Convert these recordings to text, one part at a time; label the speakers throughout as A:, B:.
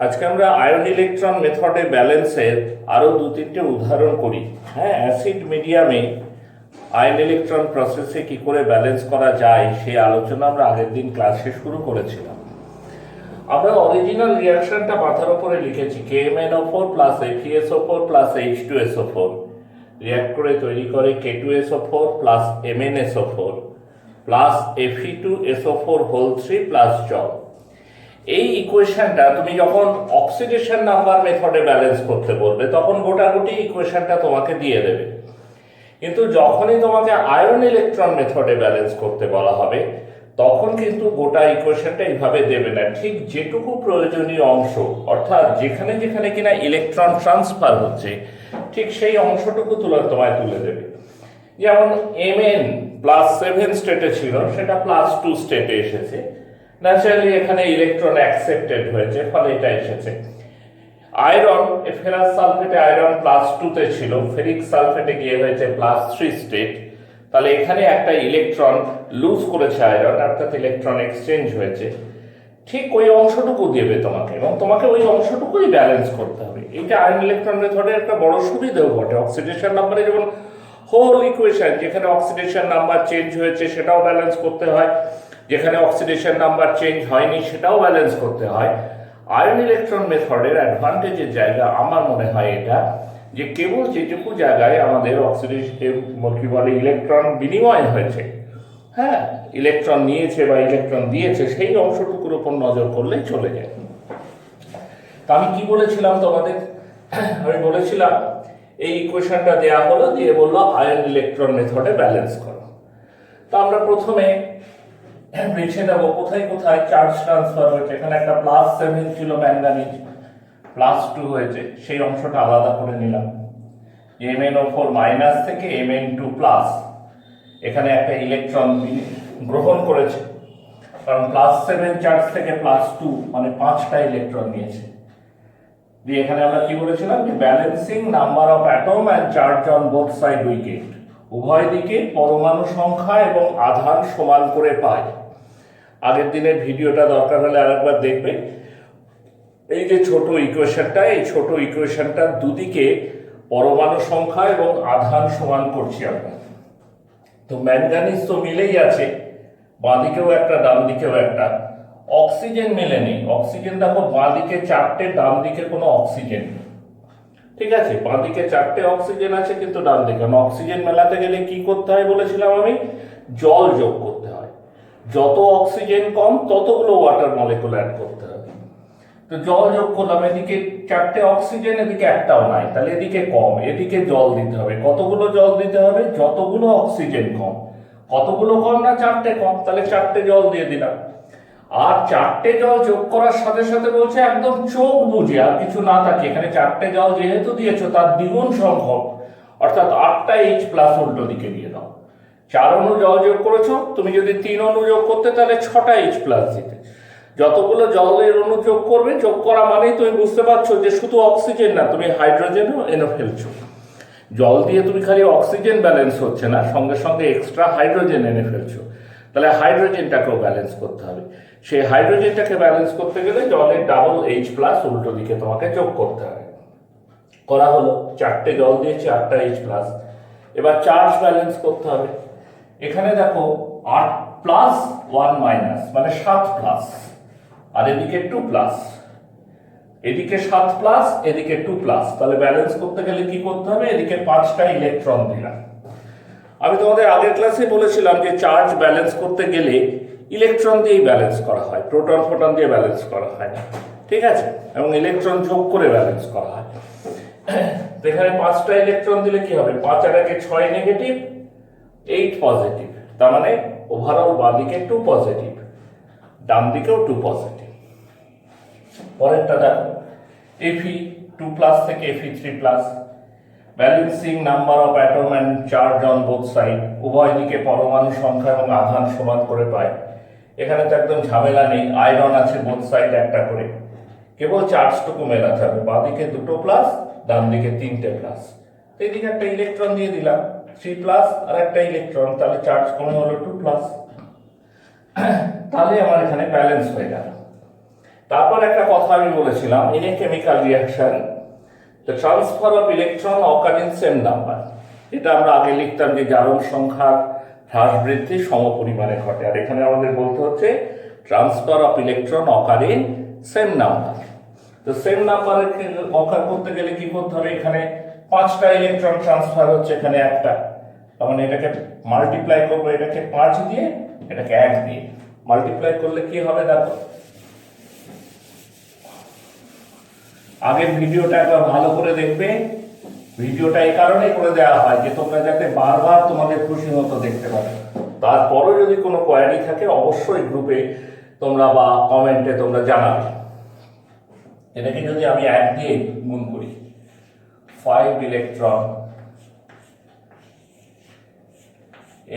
A: আজকে আমরা ion electron মেথডে ব্যালেন্সের আরো দু তিনটে উদাহরণ করি। হ্যাঁ, অ্যাসিড মিডিয়ামে আয়ন ইলেকট্রন প্রসেসে কি করে ব্যালেন্স করা যায় সেই আলোচনা আমরা আগের দিন ক্লাসে শুরু করেছিলাম। আমরা অরিজিনাল রিয়াকশনটা মাথার উপরে লিখেছি KMnO4 plus FeSO4 plus H2SO4 react করে তৈরি করে K2SO4 plus MnSO4 plus Fe2SO4 whole 3 plus জল। এই ইকুয়েশনটা তুমি যখন অক্সিডেশন নাম্বার মেথডে ব্যালেন্স করতে বলবে তখন গোটাগুটি ইকুয়েশনটা তোমাকে দিয়ে দেবে, কিন্তু যখনই তোমাকে আয়ন ইলেকট্রন মেথডে ব্যালেন্স করতে বলা হবে তখন কিন্তু গোটা ইকুয়েশনটা এইভাবে দেবে না। ঠিক যেটুকু প্রয়োজনীয় অংশ, অর্থাৎ যেখানে যেখানে কিনা ইলেকট্রন ট্রান্সফার হচ্ছে ঠিক সেই অংশটুকু তোমায় তুলে দেবে। যেমন Mn প্লাস 7 স্টেটে ছিল সেটা প্লাস 2 স্টেটে এসেছে, ন্যাচারালি এখানে ইলেকট্রন অ্যাকসেপ্টেড হয়েছে, ফলে এটা এসেছে। আয়রন, ফেরাস সালফেটে আয়রন প্লাস 2 তে ছিল, ফেরিক সালফেটে গিয়ে হয়েছে প্লাস 3 স্টেট, তাহলে এখানে একটা ইলেকট্রন লুজ করেছে আয়রন, অর্থাৎ ইলেকট্রন এক্সচেঞ্জ হয়েছে। ঠিক ওই অংশটুকু দেবে তোমাকে এবং তোমাকে ওই অংশটুকুই ব্যালেন্স করতে হবে। এটা আয়ন ইলেকট্রন মেথডের একটা বড় সুবিধাও বটে। অক্সিডেশন নাম্বারে যেমন হোল ইকুয়েশন, যেখানে অক্সিডেশন নাম্বার চেঞ্জ হয়েছে সেটাও ব্যালেন্স করতে হয়, যেখানে অক্সিডেশন নাম্বার চেঞ্জ হয়নি সেটাও ব্যালেন্স করতে হয়। আয়ন ইলেকট্রন মেথডের অ্যাডভান্টেজের জায়গা আমার মনে হয় এটা, যে কেবল যেটুকু জায়গায় আমাদের অক্সিডেশন কি বলে ইলেকট্রন বিনিময় হয়েছে, হ্যাঁ ইলেকট্রন নিয়েছে বা ইলেকট্রন দিয়েছে, সেই অংশটুকুর উপর নজর করলেই চলে যায়। তা আমি কি বলেছিলাম তোমাদের? আমি বলেছিলাম এই ইকুয়েশনটা দেয়া হলো, দিয়ে বললো আয়ন ইলেকট্রন মেথডে ব্যালেন্স করো। তো আমরা প্রথমে বেছে নেবো কোথায় কোথায় চার্জ ট্রান্সফার হয়েছে। এখানে একটা প্লাস 7 ছিল ম্যাঙ্গানিজ, প্লাস 2 হয়েছে, সেই অংশটা আলাদা করে নিলাম। MnO4 মাইনাস থেকে Mn2 প্লাস, এখানে একটা ইলেকট্রন গ্রহণ করেছে, কারণ প্লাস 7 চার্জ থেকে প্লাস 2 মানে 5টা ইলেকট্রন নিয়েছে। দিয়ে এখানে আমরা কি বলেছিলাম যে balancing number of atom and charge on both side we get, উভয় দিকে পরমাণু সংখ্যা এবং আধান সমান করে পায়। আগের দিনের ভিডিওটা দরকার হলে আরেকবার দেখবে। এই যে ছোট ইকুয়েশনটা, এই ছোট ইকুয়েশনটার দুদিকে পরমাণু সংখ্যা এবং আধান সমান করছি আমরা। তো ম্যাঙ্গানিজ তো মিলেই আছে, বাঁ দিকেও একটা ডান দিকেও একটা। অক্সিজেন মেলে নেই। অক্সিজেন দেখো বাঁ দিকে 4টে, ডান দিকে কোনো অক্সিজেন নেই। ঠিক আছে, বাঁ দিকে 4টে অক্সিজেন আছে কিন্তু ডান দিকে। অক্সিজেন মেলাতে গেলে কি করতে হয় বলেছিলাম আমি? জল যোগ করতে হয়। যত অক্সিজেন কম ততগুলো ওয়াটার মলিকুল অ্যাড করতে হবে। তো জল যোগ করলাম, এদিকে 4টে অক্সিজেন, এদিকে একটাও নাই, তাহলে এদিকে কম, এদিকে জল দিতে হবে। কতগুলো জল দিতে হবে? যতগুলো অক্সিজেন কম। কতগুলো কম? না 4টে কম, তাহলে 4টে জল দিয়ে দিলাম। আর 4টে জল যোগ করার সাথে সাথে বলছে একদম চোখ বুঝে, আর কিছু না থাকে, এখানে 4টে জল যেহেতু দিয়েছো তার দ্বিগুণ সংখ্যক, অর্থাৎ 8টা H প্লাস উল্টো দিকে দিয়ে দাও। 4 অণু জল যোগ করেছো, তুমি যদি 3 অণু যোগ করতে তাহলে 6টা H প্লাস দিতে। যতগুলো জলের অণু যোগ করবে, যোগ করা মানেই তুমি বুঝতে পারছো যে শুধু অক্সিজেন না, তুমি হাইড্রোজেনও এনে ফেলছো। জল দিয়ে তুমি খালি অক্সিজেন ব্যালেন্স হচ্ছে না, সঙ্গে সঙ্গে এক্সট্রা হাইড্রোজেন এনে ফেলছো। তাহলে হাইড্রোজেনটাকেও ব্যালেন্স করতে হবে। সেই হাইড্রোজেনটাকে ব্যালেন্স করতে গেলে জলের ডাবল H প্লাস উল্টো দিকে তোমাকে যোগ করতে হবে। করা হলো, 4টে জল দিয়েছি, 8টা H প্লাস। এবার চার্জ ব্যালেন্স করতে হবে। এখানে দেখো 8 প্লাস 1 মাইনাস মানে 7 প্লাস, আর এদিকে 2 প্লাস, এদিকে 7 প্লাস, এদিকে 2 প্লাস। তাহলে ব্যালেন্স করতে গেলে কি করতে হবে? এদিকে 5টা ইলেকট্রন দিলাম। আমি তোমাদের আগের ক্লাসে বলেছিলাম যে চার্জ ব্যালেন্স করতে গেলে ইলেকট্রন দিয়েই ব্যালেন্স করা হয়, প্রোটন ফোটন দিয়ে ব্যালেন্স করা হয় না, ঠিক আছে? এবং ইলেকট্রন যোগ করে ব্যালেন্স করা হয়। তো এখানে 5টা ইলেকট্রন দিলে কি হবে? 5 আর 1 6 নেগেটিভ, 8 পজিটিভ, তার মানে ওভারঅল বাঁ দিকে 2 পজিটিভ, ডান দিকেও 2 পজিটিভ। পরেরটা দেখো, Fe2 প্লাস থেকে Fe3 plus, balancing number of atom and charge on both side, উভয় দিকে পরমাণু সংখ্যা এবং আধান সমান করে পায়। এখানে তো একদম ঝামেলা নেই, আয়রন আছে বোথ সাইড একটা করে, কেবল চার্জটুকু মেলাতে হবে। বাঁ দিকে 2টো প্লাস, ডান দিকে 3টে প্লাস। এদিকে একটা ইলেকট্রন দিয়ে দিলাম 3 প্লাস, আর একটা ইলেকট্রন, তাহলে চার্জ কমে হলো 2 প্লাস। তাহলে আমার এখানে ব্যালেন্স হয়ে গেল। তারপর একটা কথা আমি বলেছিলাম, in a chemical reaction the transfer of electron occur in same number. এটা আমরা আগে লিখতাম যে জারণ সংখ্যার হ্রাস বৃদ্ধি সমপরিমাণে ঘটে, আর এখানে আমাদের বলতে হচ্ছে transfer of electron occur in same number. তো সেম নাম্বারের অকার করতে গেলে কি করতে হবে, এখানে 5টা ইলেকট্রন ট্রান্সফার হচ্ছে, এখানে একটা, তার মানে এটাকে মাল্টিপ্লাই করবো, এটাকে 5 দিয়ে এটাকে 1 দিয়ে মাল্টিপ্লাই করলে কি হবে দেখো। আগের ভিডিওটা একবার ভালো করে দেখবে, ভিডিওটা এই কারণে করে দেওয়া হয় যে তোমরা যাতে বারবার তোমাদের খুশি মতো দেখতে পারো। তারপরে যদি কোনো কোয়ারি থাকে অবশ্যই গ্রুপে তোমরা বা কমেন্টে তোমরা জানাবে। এটাকে যদি আমি 1 দিয়ে গুণ করি, 5 electron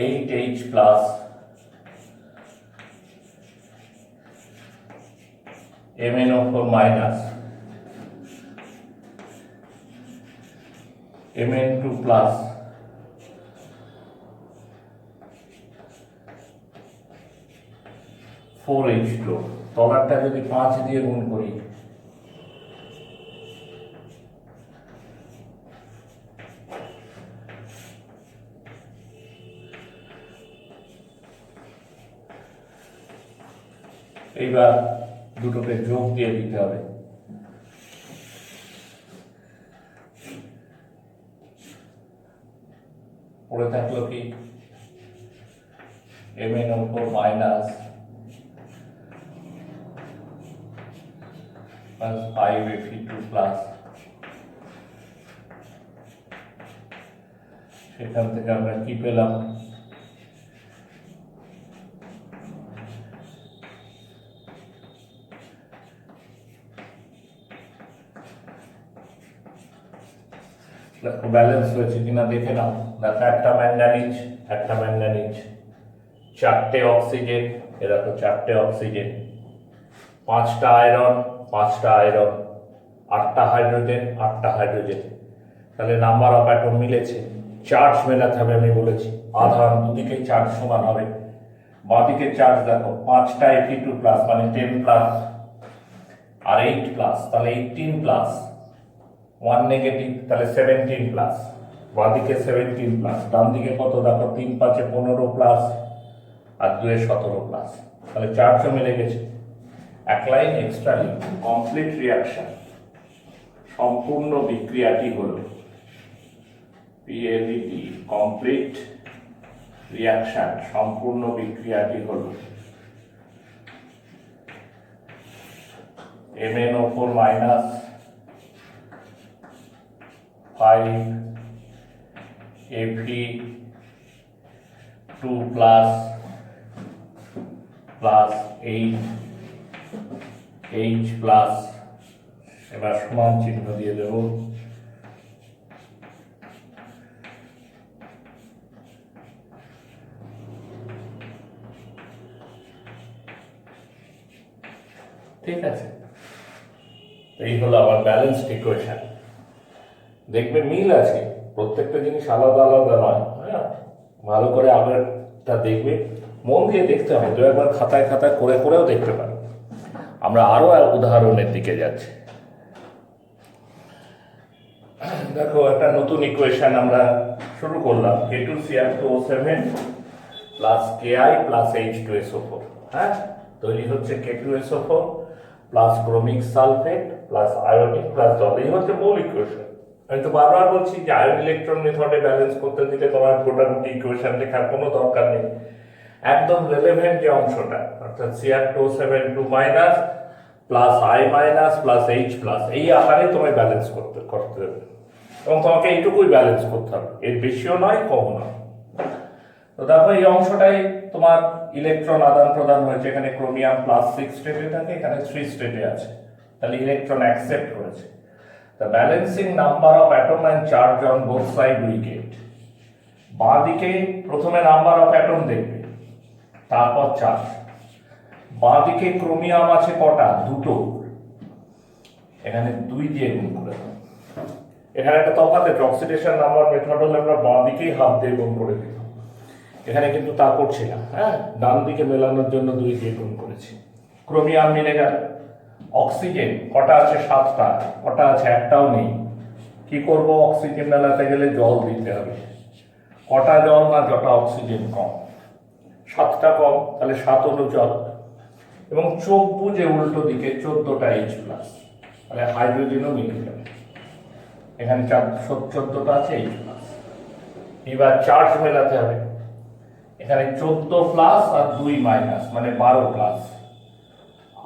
A: 8H plus MnO4 minus Mn2 plus H2, তলারটা যদি 5 দিয়ে গুণ করি, এইবার দুটোকে যোগ দিয়ে দিতে হবে। পড়ে থাকলো কি MnO4 মাইনাস 5Fe2 প্লাস, সেখান থেকে আমরা কি পেলাম, ব্যালেন্স হয়েছে কিনা দেখে নাও। দেখো একটা ম্যাঙ্গানিজ, একটা ম্যাঙ্গানিজ, 4টে অক্সিজেন, এরকম 4টে অক্সিজেন, 5টা আয়রন, 5টা আয়রন, 8টা হাইড্রোজেন, 8টা হাইড্রোজেন। তাহলে নাম্বার অফ অ্যাটম মিলেছে। চার্জ মেলাতে হবে, আমি বলেছি আধান দুদিকে চার্জ সমান হবে। বাঁদিকে চার্জ দেখো, 5টা Fe2 প্লাস মানে 10 প্লাস আর 8 প্লাস, তাহলে 18 প্লাস, 1 নেগেটিভ, তাহলে 17 প্লাস, বাঁদিকে 17 প্লাস, ডান দিকে কত দেখো, 3 5 15 প্লাস আর 2 17 প্লাস, তাহলে চার্জও মিলে গেছে। এক লাইন এক্সট্রা লিখ, কমপ্লিট রিয়াকশন, সম্পূর্ণ বিক্রিয়াটি হলো PLET, কমপ্লিট রিয়াকশন, সম্পূর্ণ বিক্রিয়াটি হলো MnO4 minus 5Fe2 plus plus 8H plus, এবার সমান চিহ্ন দিয়ে দেব। ঠিক আছে, এই হলো আমার ব্যালেন্সড ইকুয়েশন। দেখবে মিল আছে, প্রত্যেকটা জিনিস আলাদা আলাদা নয়। হ্যাঁ, ভালো করে আগেরটা দেখবে, মন দিয়ে দেখতে হবে, দু একবার খাতায় খাতায় করে করেও দেখতে পারো। আমরা আরো উদাহরণের দিকে যাচ্ছি। দেখো একটা নতুন ইকুয়েশন আমরা শুরু করলাম, K2Cr2O7 plus Ki plus H2SO4। হ্যাঁ, তৈরি হচ্ছে K2SO4 plus chromic sulphate plus iodine plus জল। এই হচ্ছে মূল ইকুয়েশন। আমি তো বারবার বলছি যে আয়ন ইলেকট্রন মেথডে ব্যালেন্স করতে দিলে তোমার গোটাগুটি ইকুয়েশন লেখার কোনো দরকার নেই। একদম রেলেভেন্ট যে অংশটা, অর্থাৎ Cr2O7 2 minus plus I minus plus H plus, এই আকারে তোমায় ব্যালেন্স করতে হবে, এবং তোমাকে এইটুকুই ব্যালেন্স করতে হবে, এর বেশিও নয় কমও নয়। তো দেখো এই অংশটাই তোমার ইলেকট্রন আদান প্রদান হয়েছে, এখানে ক্রোমিয়াম প্লাস 6 স্টেটে থাকে, এখানে 3 স্টেটে আছে, তাহলে ইলেকট্রন অ্যাকসেপ্ট করেছে। The balancing number of atom and charge on both sides we get. বাঁ দিকে প্রথমে নাম্বার অফ অ্যাটম দেখবে, তারপর চার্জ। বাঁ দিকে ক্রোমিয়াম আছে কটা, 2টো, এখানে 2 দিয়ে গুণ করে দাও। এখানে একটা তফাৎ আছে, অক্সিডেশন নাম্বার মেথড হলে আমরা বাঁ দিকেই হাফ দিয়ে গুণ করে দিই, এখানে কিন্তু তা করছি না। হ্যাঁ, ডান দিকে মেলানোর জন্য 2 দিয়ে গুণ করেছি। ক্রোমিয়াম মিলে গেল, অক্সিজেন কটা আছে? 7টা। কটা আছে? একটাও নেই। কি করব? অক্সিজেন মেলাতে গেলে জল দিতে হবে। কটা জল না যটা অক্সিজেন কম? 7টা কম, তাহলে 7 হলো জল। এবং চোখ বুঝে উল্টো দিকে 14টা H প্লাস, তাহলে হাইড্রোজেনও মিলে যাবে। এখানে 14টা আছে H প্লাস। এবার চার্জ মেলাতে হবে। এখানে 14 প্লাস আর 2 মাইনাস, মানে 12 প্লাস।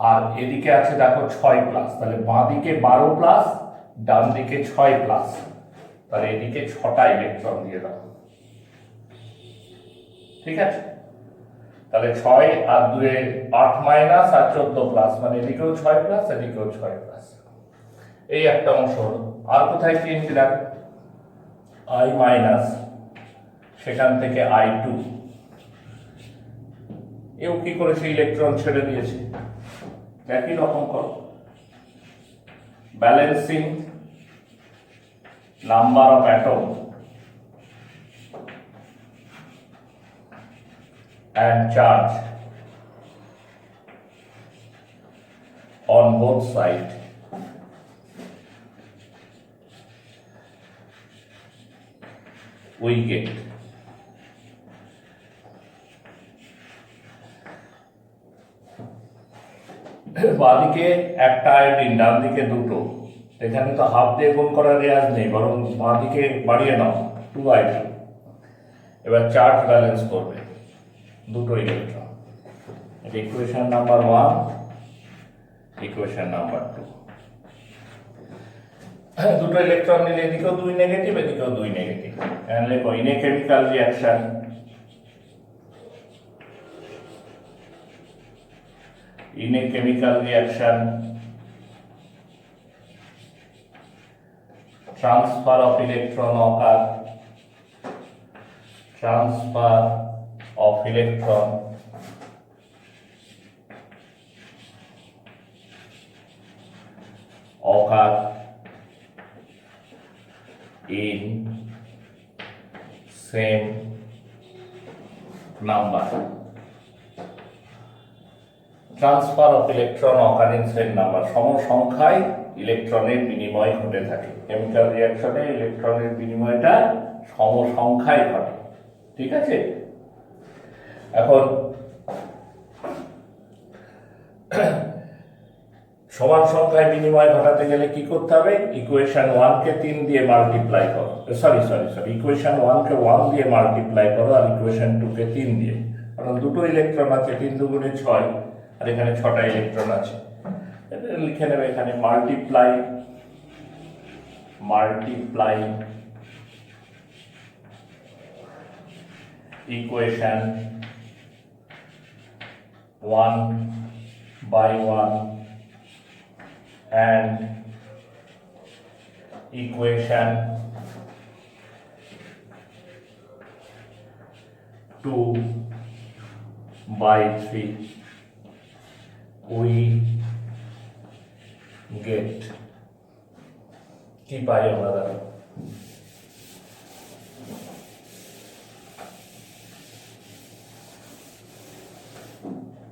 A: আর এদিকে আছে দেখো 6 প্লাস, তাহলে বাঁ দিকে 12 প্লাস, ডান দিকে 6 প্লাস, তাহলে এদিকে 6টা ইলেকট্রন দিয়ে দাও। ঠিক আছে, তাহলে 6 আর 2 8 মাইনাস আর 14 প্লাস, মানে এদিকেও 6 প্লাস এদিকেও 6 প্লাস। এই একটা অংশ হলো। আর কোথায় চিনতে রাখ? I মাইনাস, সেখান থেকে I2। এও কি করেছে? ইলেকট্রন ছেড়ে দিয়েছে। একই রকম করো। Balancing number of atom and charge on both sides we get বাঁদিকে একটা আয়োডিন, ডান দিকে দুটো। এখানে তো হাফ দিয়ে গুণ করার রেয়াজ নেই, বরং বাঁদিকে বাড়িয়ে নাও 2I2। এবার চার্জ ব্যালেন্স করবে দুটো ইলেকট্রন। এটা ইকুয়েশন নাম্বার 1, ইকুয়েশন নাম্বার 2। দুটো ইলেকট্রন নিলে এদিকেও 2 নেগেটিভ এদিকেও 2 নেগেটিভ। এখানে লেখো in a chemical reaction in a chemical reaction transfer of electron occur, transfer of electron occur in same number. Transfer of electron occurrence এর number, সমসংখ্যায় ইলেকট্রনের বিনিময় ঘটে থাকে। কেমিক্যাল রিঅ্যাকশনে ইলেকট্রনের বিনিময়টা সমসংখ্যায় ঘটে। ঠিক আছে, এখন সমান সংখ্যায় বিনিময় ঘটাতে গেলে কি করতে হবে? ইকুয়েশন 1 কে 3 দিয়ে মাল্টিপ্লাই করো। ইকুয়েশন 1 কে 1 দিয়ে মাল্টিপ্লাই করো আর ইকুয়েশন 2 কে 3 দিয়ে। কারণ দুটো ইলেকট্রন আছে, 3 দুগুণে 6, আর এখানে 6টা ইলেকট্রন আছে। লিখে নেবে এখানে multiply equation 1 by 1 and equation 2 by 3 we get কি পাই আমরা?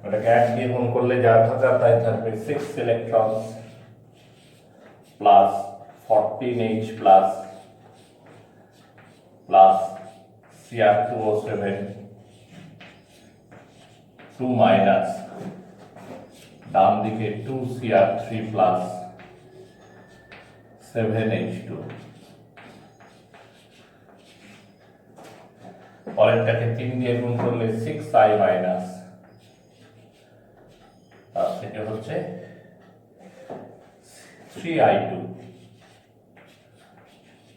A: এটাকে 1 দিয়ে গুণ করলে যা থাকা তাই থাকবে। 6 electrons plus 14H plus Cr2O7 2 minus, ডান দিকে 2Cr3 প্লাস 7H2। পরেরটাকে 3 দিয়ে গুণ করলে 6I মাইনাস, তার থেকে হচ্ছে 3I2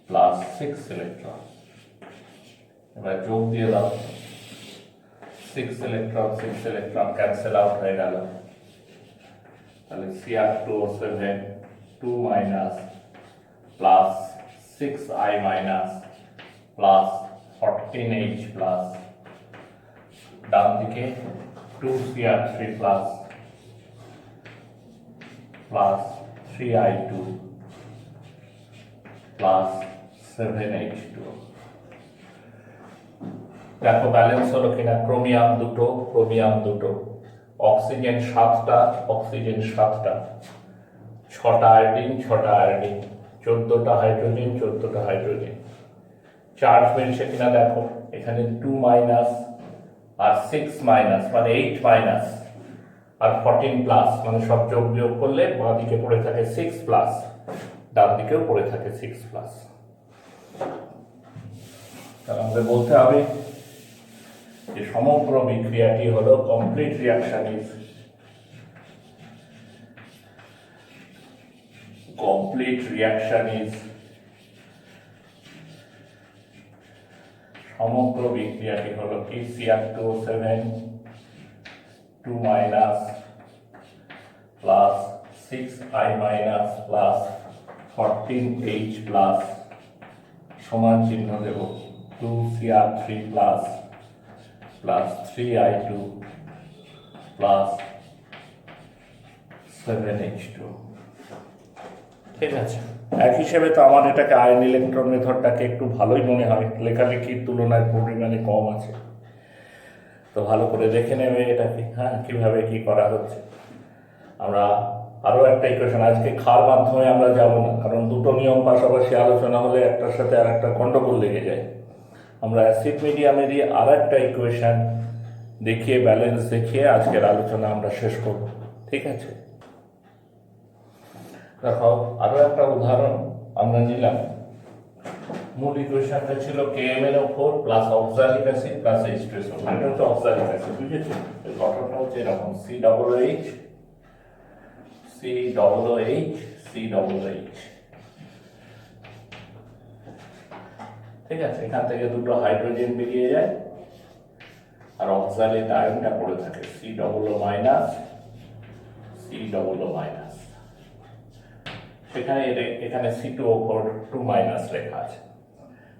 A: প্লাস 6 ইলেকট্রন। এবার যোগ দিয়ে দাও, 6 ইলেকট্রন ক্যান্সেল আউট হয়ে গেল। তাহলে Cr2O7 2 minus plus 6I minus plus 14H plus, ডান দিকে 2Cr3 plus 3I2 plus 7H2। দেখো ব্যালেন্স হলো কিনা। ক্রোমিয়াম দুটো, অক্সিজেন 7টা, 6টা আয়োডিন 6টা আয়োডিন, 14টা হাইড্রোজেন 14টা হাইড্রোজেন। চার্জ মিলছে কিনা দেখো, এখানে 2 মাইনাস আর 6 মাইনাস মানে 8 মাইনাস আর 14 প্লাস মানে সব যোগ বিয়োগ করলে বাঁ দিকে পড়ে থাকে 6 প্লাস, ডান দিকেও পড়ে থাকে 6 প্লাস। তাহলে আমাদের বলতে হবে যে সমগ্র বিক্রিয়াটি হলো কমপ্লিট রিয়াকশন ইজ সমগ্র বিক্রিয়াটি হলো কি Cr2O7 2 minus plus 6I minus plus 14H plus সমান চিহ্ন দেব 2Cr3 plus plus 3I2 plus 7H2। ঠিক আছে, এক হিসেবে তো আমার এটাকে আয়ন ইলেকট্রন মেথডটাকে একটু ভালোই মনে হয়, লেখালেখির তুলনায় পরিমাণে কম আছে। তো ভালো করে দেখে নেবে এটাকে, হ্যাঁ, কিভাবে কি করা হচ্ছে। আমরা আরও একটা ইকুয়েশন, আজকে খার মাধ্যমে আমরা যাব না, কারণ দুটো নিয়ম পাশাপাশি আলোচনা হলে একটার সাথে আর একটা গন্ডগোল লেগে যায়। আমরা অ্যাসিড মিডিয়ামেরই আর একটা ইকুয়েশন দেখিয়ে ব্যালেন্স দেখিয়ে আজকের আলোচনা আমরা শেষ করব। ঠিক আছে, দেখো আরো একটা উদাহরণ আমরা নিলাম। মূল ইকুয়েশনটা ছিল KMnO4 plus oxalic acid plus H2SO, এটা হচ্ছে অক্সালিক অ্যাসিড, বুঝেছো? এর গঠনটা হচ্ছে এরকম COOH COOH। ঠিক আছে, এখান থেকে দুটো হাইড্রোজেন বেরিয়ে যায় আর অক্সালেট আয়নটা পড়ে থাকে COO মাইনাস COO মাইনাস। সেখানে এখানে C2O4 2 মাইনাস লেখা আছে।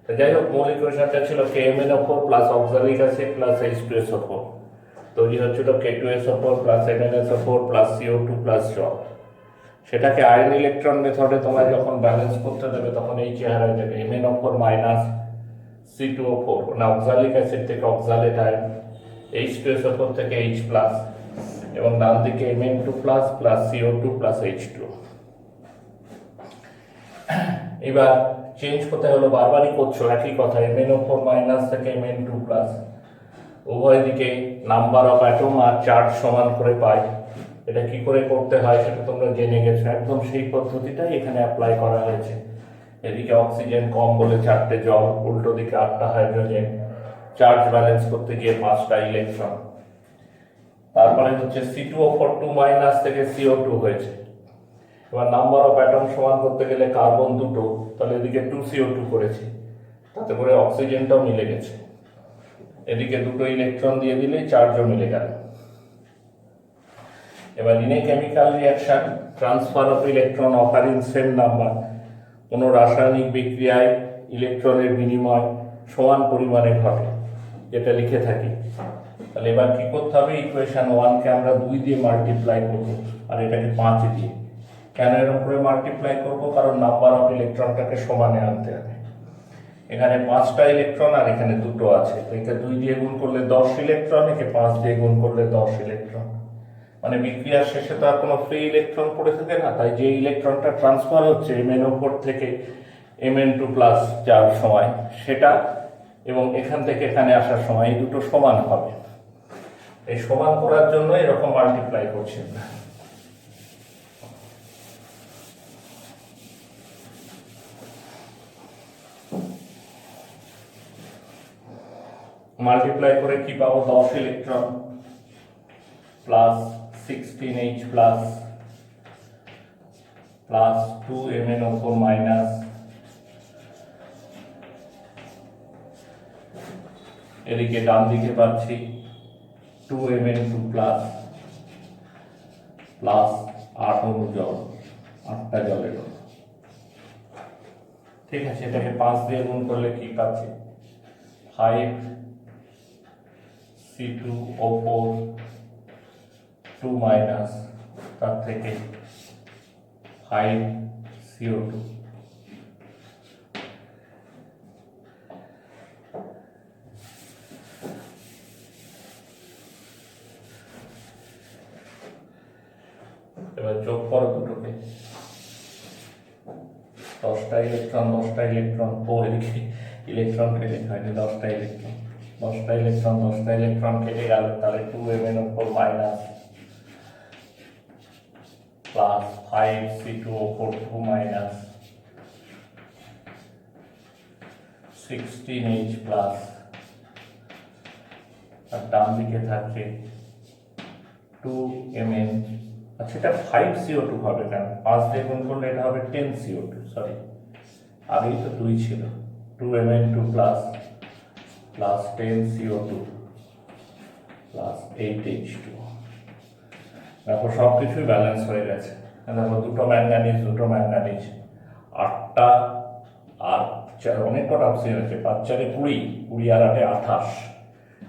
A: তো যাই হোক, মূল ইকুয়েশনটা ছিল KMnO4 plus oxalic acid plus H2SO4, তৈরি হচ্ছিল K2SO4 plus MnSO4 plus CO2 plus জল। সেটাকে আয়ন ইলেকট্রন মেথডে তোমরা যখন ব্যালেন্স করতে দেবে তখন এই চেহারায় দেবে MnO4 মাইনাস C2O4 মানে অক্সালিক অ্যাসিড থেকে অক্সালেট আয়ন, H2SO4 থেকে H প্লাস এবং ডান দিকে Mn2 plus plus CO2 plus H2। এবার চেঞ্জ কোথায় হলো, বারবারই করছো একই কথা, MnO4 মাইনাস থেকে Mn2 প্লাস, উভয় দিকে নাম্বার অফ অ্যাটম আর চার্জ সমান করে পাই। এটা কি করে করতে হয় সেটা তোমরা জেনে গেছো, একদম সেই পদ্ধতিটাই এখানে অ্যাপ্লাই করা হয়েছে। এদিকে অক্সিজেন কম বলে 4টে জল, উল্টো দিকে 8টা হাইড্রোজেন, চার্জ ব্যালেন্স করতে গিয়ে 5টা ইলেকট্রন। তারপরে হচ্ছে C2O4 2 মাইনাস থেকে CO2 হয়েছে। এবার নাম্বার অফ অ্যাটম সমান করতে গেলে কার্বন দুটো, তাহলে এদিকে 2CO2 করেছি, তাতে করে অক্সিজেনটাও মিলে গেছে। এদিকে দুটো ইলেকট্রন দিয়ে দিলে চার্জও মিলে গেল। এবার in a chemical reaction transfer of electron occurring same number, কোনো রাসায়নিক বিক্রিয়ায় ইলেকট্রনের বিনিময় সমান পরিমাণে ঘটে, যেটা লিখে থাকি। তাহলে এবার কি করতে হবে, ইকুয়েশন 1কে আমরা 2 দিয়ে মাল্টিপ্লাই করব আর এটাকে 5 দিয়ে। কেন এর উপরে মাল্টিপ্লাই করব, কারণ নাম্বার অফ ইলেকট্রনটাকে সমানে আনতে হবে। এখানে 5টা ইলেকট্রন আর এখানে দুটো আছে, একে 2 দিয়ে গুণ করলে 10 ইলেকট্রন, একে 5 দিয়ে গুণ করলে 10 ইলেকট্রন। মানে বিক্রিয়ার শেষে তো আর কোনো ফ্রি ইলেকট্রন পড়ে থাকে না, তাই যে ইলেকট্রনটা ট্রান্সফার হচ্ছে MnO4 থেকে Mn2 প্লাস যাওয়ার সময় সেটা এবং এখান থেকে এখানে আসার সময় এই দুটো সমান হবে। এই সমান করার জন্য এরকম মাল্টিপ্লাই করছি না। মাল্টিপ্লাই করে কি পাবো, 10 electron plus 16H plus plus 2 MnO4 minus, এদিকে ডান দিকে পাচ্ছি 2 Mn2 প্লাস প্লাস 8 অণু জল, 8টা জলের অণু। ঠিক আছে, এটাকে 5 দিয়ে গুণ করলে কি পাচ্ছি, 5 C2O4 2 মাইনাস, তার থেকে 5 CO2। এবার যোগ করো দুটোকে, 10টা ইলেকট্রন ও এদিকে ইলেকট্রন কেটে হয়নি, 10টা ইলেকট্রন কেটে গেল, তাহলে 2Mn4 minus plus 5C2O4 2 minus 16H plus, আর ডান দিকে থাকছে 2Mn, আচ্ছা এটা 5CO2 হবে কেন, 5 দিয়ে গুণ করলে এটা হবে 10CO2, সরি আগেই তো 2 ছিল, 2Mn2 plus 10CO2 plus 8H2। দেখো সব কিছুই ব্যালেন্স হয়ে গেছে। দেখো দুটো ম্যাঙ্গানিজ 8টা আর অনেক কটা অপশন আছে, 5 4 20, 20 আর 8 28,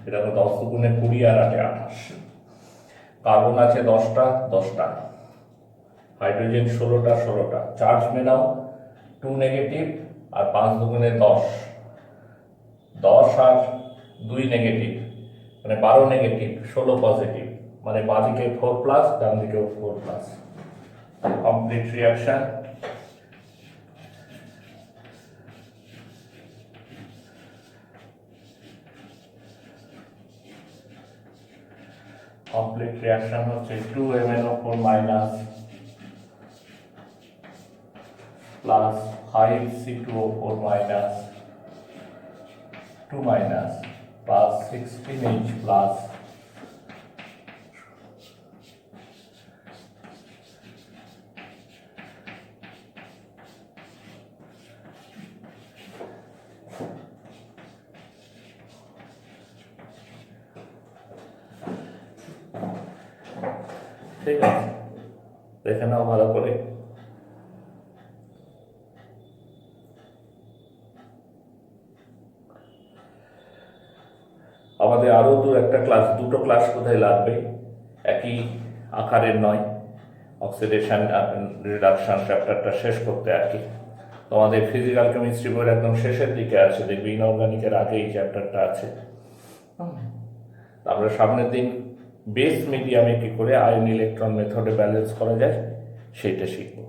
A: এটা তো 10 গুণে 20 আর 8 28। কার্বন আছে 10টা, হাইড্রোজেন 16টা, চার্জ মেলাও 2 নেগেটিভ আর 5 দুগুণে 10 আর 2 নেগেটিভ, মানে 12 নেগেটিভ 16 পজিটিভ, মানে বাঁদিকে 4 প্লাস ডান দিকেও 4 plus. Complete reaction. Complete reaction হচ্ছে 2MnO4 minus plus 5C2O4 minus 2 minus plus 16H plus ঠিক আছে, দেখে নাও ভালো করে। আমাদের আরো দুটো ক্লাস কোথায় লাগবে, একই আকারের নয়, অক্সিডেশন রিডাকশন চ্যাপ্টারটা শেষ করতে আর কি। তোমাদের ফিজিক্যাল কেমিস্ট্রি বইয়ের একদম শেষের দিকে আছে, দেখবে ইনঅর্গানিকের আগে এই চ্যাপ্টারটা আছে। আমরা সামনের দিন বেস মিডিয়ামে কি করে আয়ন ইলেকট্রন মেথডে ব্যালেন্স করা যায় সেইটা শিখবো।